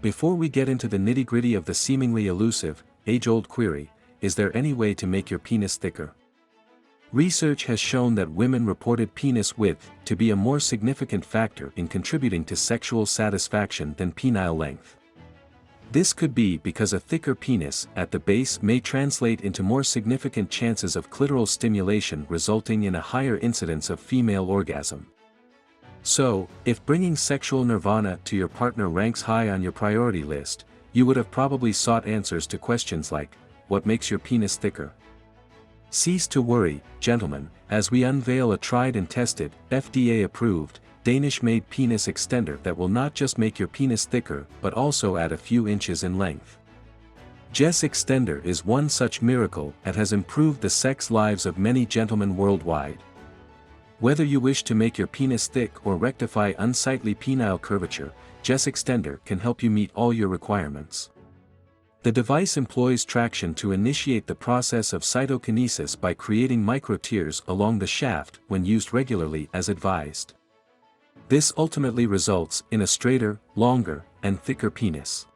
before we get into the nitty-gritty of the seemingly elusive, age-old query, is there any way to make your penis thicker? Research has shown that women reported penis width to be a more significant factor in contributing to sexual satisfaction than penile length. This could be because a thicker penis at the base may translate into more significant chances of clitoral stimulation, resulting in a higher incidence of female orgasm. So, if bringing sexual nirvana to your partner ranks high on your priority list, you would have probably sought answers to questions like, what makes your penis thicker? Cease to worry, gentlemen, as we unveil a tried and tested, FDA-approved, Danish-made penis extender that will not just make your penis thicker but also add a few inches in length. Jes-Extender is one such miracle that has improved the sex lives of many gentlemen worldwide. Whether you wish to make your penis thick or rectify unsightly penile curvature, Jes-Extender can help you meet all your requirements. The device employs traction to initiate the process of cytokinesis by creating micro-tears along the shaft when used regularly as advised. This ultimately results in a straighter, longer, and thicker penis.